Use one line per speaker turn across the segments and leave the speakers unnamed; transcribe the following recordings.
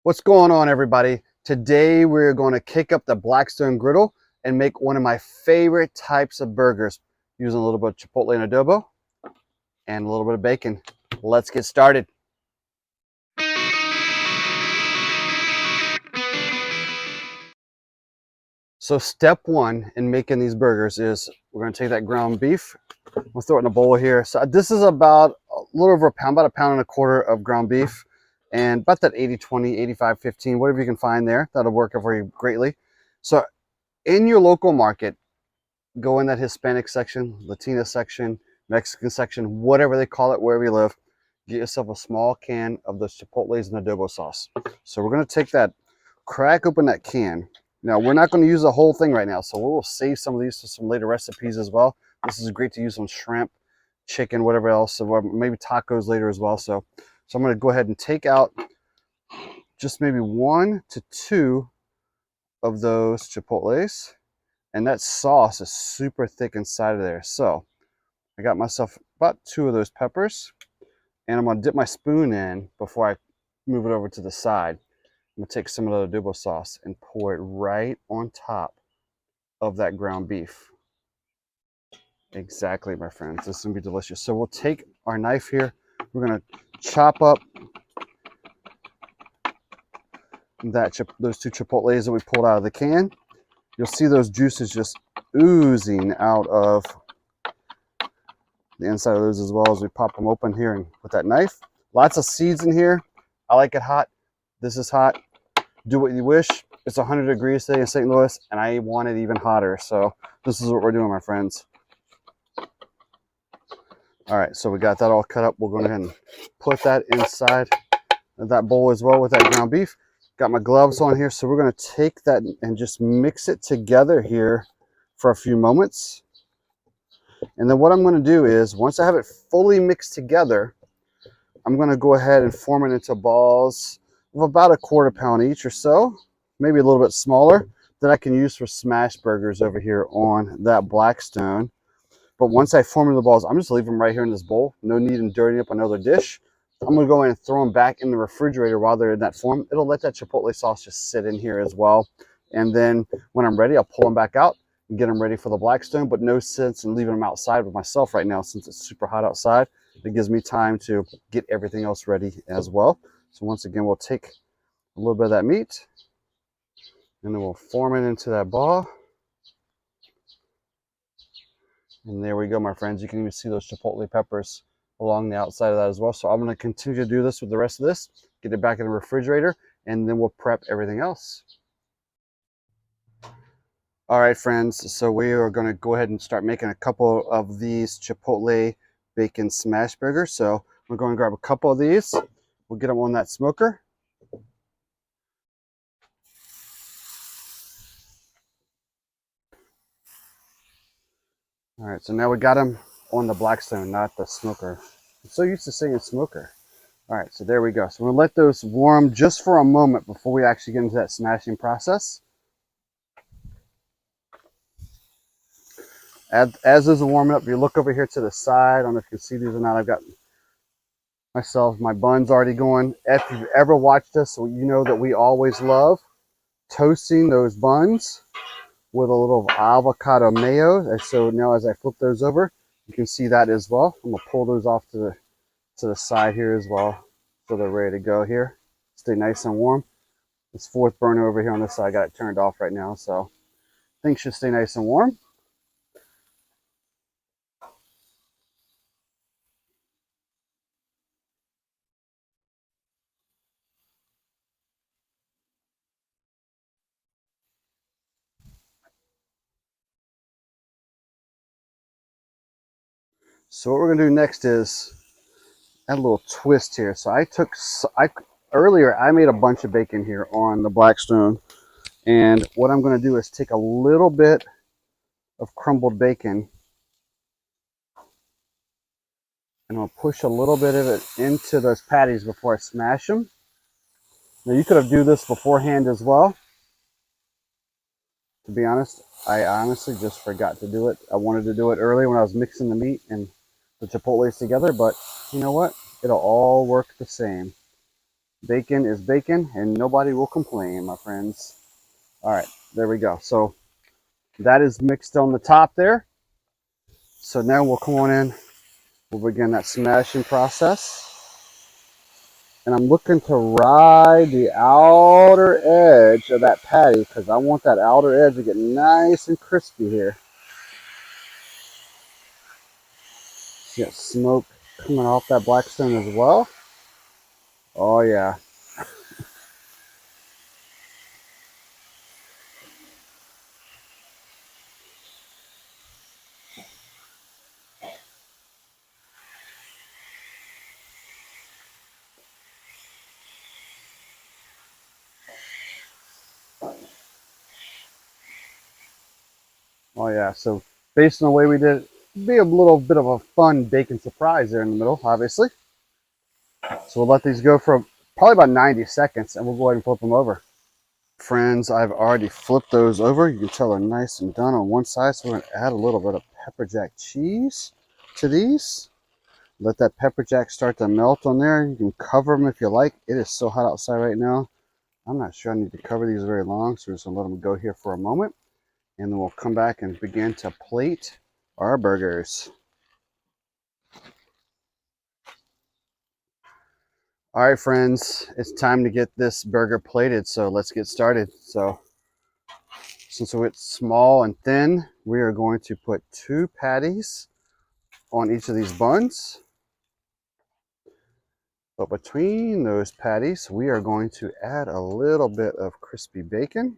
What's going on, everybody? Today we're going to kick up the Blackstone griddle and make one of my favorite types of burgers using a little bit of Chipotle and Adobo and a little bit of bacon. Let's get started. So step one in making these burgers is we're going to take that ground beef. We'll throw it in a bowl here. So this is about a little over a pound, about 1.25 pounds of ground beef, and about that 80-20, 85-15, whatever you can find there. That'll work for you greatly. So in your local market, go in that Hispanic section, Latina section, Mexican section, whatever they call it, wherever you live. Get yourself a small can of those Chipotles and adobo sauce. So we're going to take that, crack open that can. Now, we're not going to use the whole thing right now, so we'll save some of these for some later recipes as well. This is great to use on shrimp, chicken, whatever else, or maybe tacos later as well. So I'm going to go ahead and take out just maybe 1 to 2 of those Chipotles. And that sauce is super thick inside of there. So I got myself about 2 of those peppers. And I'm going to dip my spoon in before I move it over to the side. I'm going to take some of the adobo sauce and pour it right on top of that ground beef. Exactly, my friends. This is going to be delicious. So we'll take our knife here. We're going to chop up those 2 Chipotles that we pulled out of the can. You'll see those juices just oozing out of the inside of those as well as we pop them open here and with that knife. Lots of seeds in here. I like it hot. This is hot. Do what you wish. It's 100 degrees today in St. Louis, and I want it even hotter. So this is what we're doing, my friends. All right, so we got that all cut up. We're going to go ahead and put that inside of that bowl as well with that ground beef. Got my gloves on here, so we're going to take that and just mix it together here for a few moments. And then what I'm going to do is, once I have it fully mixed together, I'm going to go ahead and form it into balls of about 1/4 pound each or so, maybe a little bit smaller, that I can use for smash burgers over here on that Blackstone. But once I form the balls, I'm just leaving them right here in this bowl. No need in dirtying up another dish. I'm going to go in and throw them back in the refrigerator while they're in that form. It'll let that Chipotle sauce just sit in here as well. And then when I'm ready, I'll pull them back out and get them ready for the Blackstone. But no sense in leaving them outside with myself right now since it's super hot outside. It gives me time to get everything else ready as well. So once again, we'll take a little bit of that meat and then we'll form it into that ball. And there we go, my friends. You can even see those Chipotle peppers along the outside of that as well. So I'm going to continue to do this with the rest of this, get it back in the refrigerator, and then we'll prep everything else. All right, friends. So we are going to go ahead and start making a couple of these Chipotle Bacon Smashburgers. So we're going to grab a couple of these. We'll get them on that smoker. All right, so now we got them on the Blackstone, not the smoker. I'm so used to saying smoker. All right, so there we go. So we'll let those warm just for a moment before we actually get into that smashing process. As those are warming up, if you look over here to the side, I don't know if you can see these or not, I've got my buns already going. If you've ever watched us, you know that we always love toasting those buns with a little avocado mayo. And so now as I flip those over, you can see that as well. I'm gonna pull those off to the side here as well, so they're ready to go here. Stay nice and warm. This 4th burner over here on this side, I got it turned off right now, so things should stay nice and warm. So what we're gonna do next is add a little twist here. So earlier I made a bunch of bacon here on the Blackstone, and what I'm going to do is take a little bit of crumbled bacon and I'll push a little bit of it into those patties before I smash them. Now you could have do this beforehand as well. To be honest, I honestly just forgot to do it. I wanted to do it early when I was mixing the meat and the Chipotles together, but you know what? It'll all work the same. Bacon is bacon, and nobody will complain, my friends. All right, there we go. So that is mixed on the top there. So now we'll come on in. We'll begin that smashing process. And I'm looking to ride the outer edge of that patty because I want that outer edge to get nice and crispy here. See that smoke coming off that Blackstone as well. Oh yeah. Oh yeah. So based on the way we did it, be a little bit of a fun bacon surprise there in the middle, obviously. So we'll let these go for probably about 90 seconds and we'll go ahead and flip them over. Friends, I've already flipped those over. You can tell they're nice and done on one side. So we're going to add a little bit of pepper jack cheese to these. Let that pepper jack start to melt on there. You can cover them if you like. It is so hot outside right now. I'm not sure I need to cover these very long, so we're just going to let them go here for a moment. And then we'll come back and begin to plate our burgers. All right, friends, it's time to get this burger plated, so let's get started. So since it's small and thin, we are going to put 2 patties on each of these buns. But between those patties, we are going to add a little bit of crispy bacon.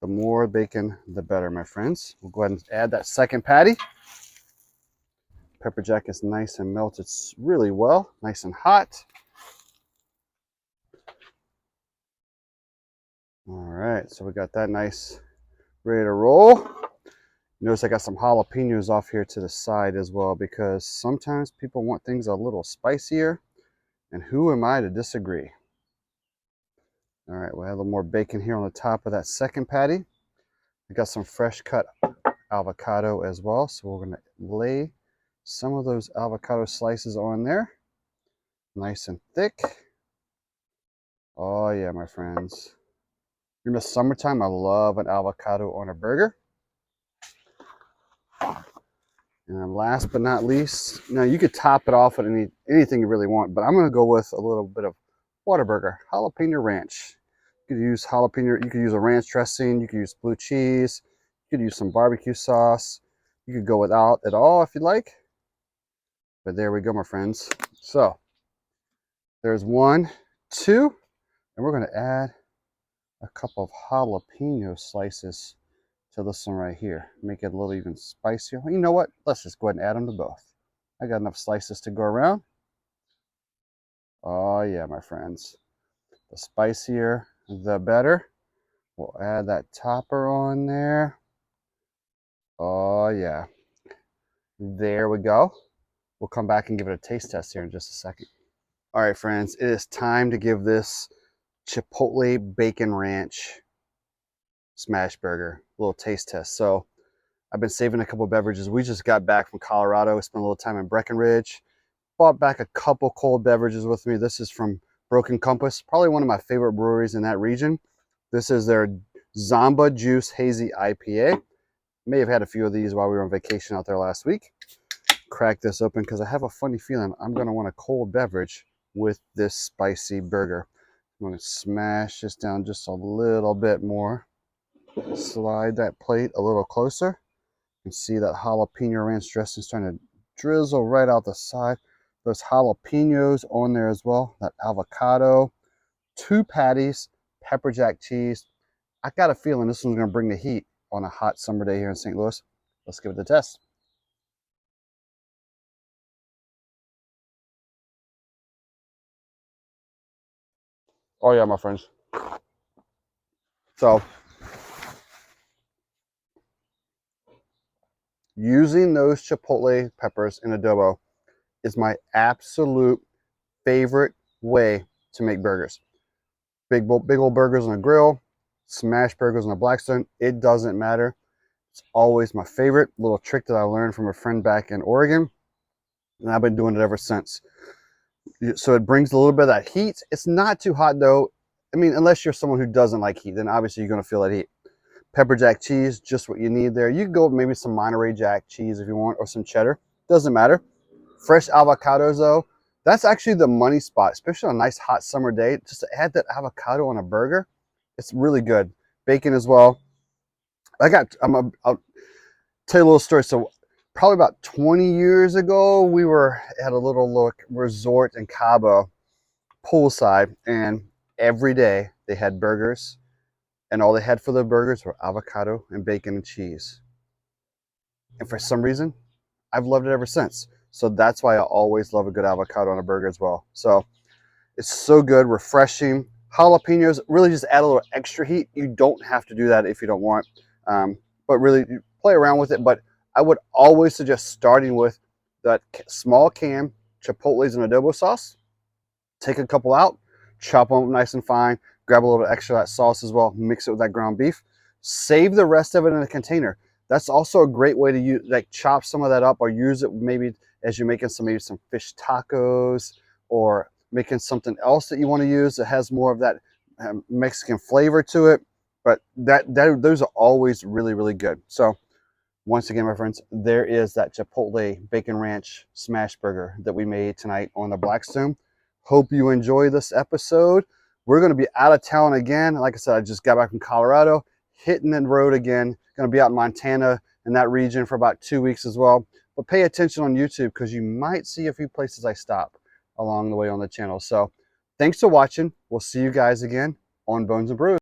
The more bacon, the better, my friends. We'll go ahead and add that second patty. Pepper jack is nice and melted really well, nice and hot. All right, so we got that nice, ready to roll. Notice I got some jalapenos off here to the side as well because sometimes people want things a little spicier, and who am I to disagree? All right, we'll add a little more bacon here on the top of that second patty. We got some fresh cut avocado as well, so we're gonna lay some of those avocado slices on there, nice and thick. Oh yeah, my friends. In the summertime, I love an avocado on a burger. And last but not least, now you could top it off with anything you really want, but I'm gonna go with a little bit of Whataburger jalapeno ranch. You could use jalapeno, you could use a ranch dressing, you could use blue cheese, you could use some barbecue sauce. You could go without it all if you like. But there we go, my friends. So there's 1, 2, and we're gonna add a couple of jalapeno slices to this one right here. Make it a little even spicier. You know what? Let's just go ahead and add them to both. I got enough slices to go around. Oh yeah, my friends. The spicier, the better. We'll add that topper on there. Oh yeah. There we go. We'll come back and give it a taste test here in just a second. All right, friends, it is time to give this Chipotle Bacon Ranch smash burger a little taste test. So I've been saving a couple of beverages. We just got back from Colorado, spent a little time in Breckenridge, bought back a couple cold beverages with me. This is from Broken Compass, probably one of my favorite breweries in that region. This is their Zamba Juice Hazy IPA. May have had a few of these while we were on vacation out there last week. Crack this open because I have a funny feeling I'm going to want a cold beverage with this spicy burger. I'm going to smash this down just a little bit more. Slide that plate a little closer. You can see that jalapeno ranch dressing starting to drizzle right out the side. Those jalapenos on there as well. That avocado, 2 patties, pepper jack cheese. I got a feeling this one's going to bring the heat on a hot summer day here in St. Louis. Let's give it a test. Oh yeah, my friends. So using those chipotle peppers in adobo is my absolute favorite way to make burgers. Big old burgers on a grill, smash burgers on a Blackstone, it doesn't matter. It's always my favorite little trick that I learned from a friend back in Oregon, and I've been doing it ever since. So it brings a little bit of that heat. It's not too hot though. I mean, unless you're someone who doesn't like heat, then obviously you're going to feel that heat. Pepper jack cheese, just what you need there. You can go with maybe some Monterey Jack cheese if you want, or some cheddar. Doesn't matter. Fresh avocados though, that's actually the money spot, especially on a nice hot summer day. Just to add that avocado on a burger, it's really good. Bacon as well. I'll tell you a little story. So probably about 20 years ago, we were at a little resort in Cabo, poolside, and every day they had burgers, and all they had for the burgers were avocado and bacon and cheese. And for some reason, I've loved it ever since. So that's why I always love a good avocado on a burger as well. So it's so good, refreshing. Jalapenos really just add a little extra heat. You don't have to do that if you don't want, but really play around with it. But I would always suggest starting with that small can Chipotle's and adobo sauce. Take a couple out, chop them up nice and fine, grab a little extra of that sauce as well, mix it with that ground beef. Save the rest of it in a container. That's also a great way to use, like, chop some of that up, or use it maybe as you're making maybe some fish tacos, or making something else that you want to use that has more of that Mexican flavor to it. But those are always really, really good. So once again, my friends, there is that Chipotle Bacon Ranch Smash Burger that we made tonight on the Blackstone. Hope you enjoy this episode. We're going to be out of town again. Like I said, I just got back from Colorado, hitting the road again. Going to be out in Montana in that region for about 2 weeks as well. But pay attention on YouTube, because you might see a few places I stop along the way on the channel. So thanks for watching. We'll see you guys again on Bones and Brews.